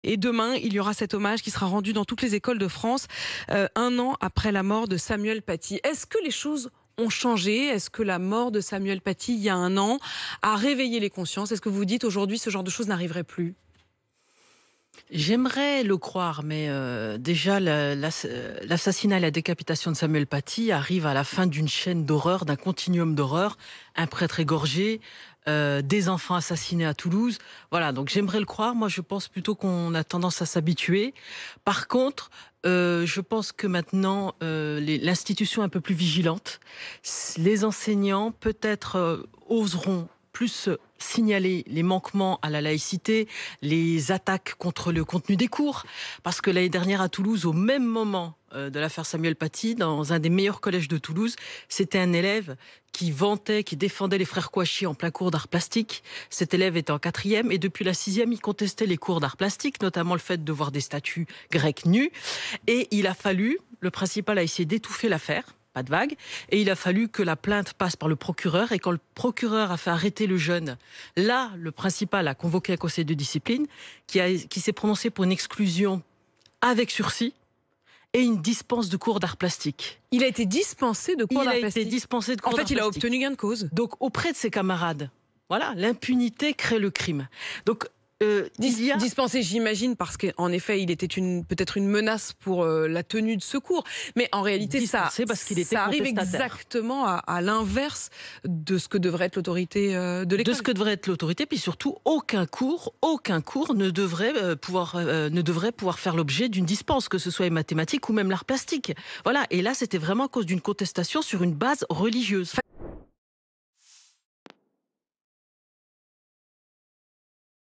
Et demain, il y aura cet hommage qui sera rendu dans toutes les écoles de France, 1 an après la mort de Samuel Paty. Est-ce que les choses ont changé? Est-ce que la mort de Samuel Paty, il y a 1 an, a réveillé les consciences? Est-ce que vous dites aujourd'hui ce genre de choses n'arriverait plus? J'aimerais le croire, mais déjà l'assassinat et la décapitation de Samuel Paty arrivent à la fin d'une chaîne d'horreur, d'un continuum d'horreur. Un prêtre égorgé, des enfants assassinés à Toulouse. Voilà, donc j'aimerais le croire. Moi, je pense plutôt qu'on a tendance à s'habituer. Par contre, je pense que maintenant, l'institution est un peu plus vigilante. Les enseignants, peut-être, oseront plus signaler les manquements à la laïcité, les attaques contre le contenu des cours. Parce que l'année dernière à Toulouse, au même moment de l'affaire Samuel Paty, dans un des meilleurs collèges de Toulouse, c'était un élève qui vantait, qui défendait les frères Kouachi en plein cours d'art plastique. Cet élève était en 4e et depuis la 6e, il contestait les cours d'art plastique, notamment le fait de voir des statues grecques nues. Et il a fallu, le principal a essayé d'étouffer l'affaire, pas de vague. Et il a fallu que la plainte passe par le procureur. Et quand le procureur a fait arrêter le jeune, là, le principal a convoqué un conseil de discipline qui s'est prononcé pour une exclusion avec sursis et une dispense de cours d'art plastique. Il a été dispensé de cours d'art plastique. Il a été dispensé de cours En d'art fait, il a plastique. obtenu gain de cause. Donc, auprès de ses camarades. Voilà, l'impunité crée le crime. Donc, il y a... Dispensé, j'imagine, parce qu'en effet, il était peut-être une menace pour la tenue de secours. Mais en réalité, ça arrive exactement à l'inverse de ce que devrait être l'autorité de l'école. De ce que devrait être l'autorité, puis surtout, aucun cours ne devrait pouvoir faire l'objet d'une dispense, que ce soit les mathématiques ou même l'art plastique. Voilà, et là, c'était vraiment à cause d'une contestation sur une base religieuse.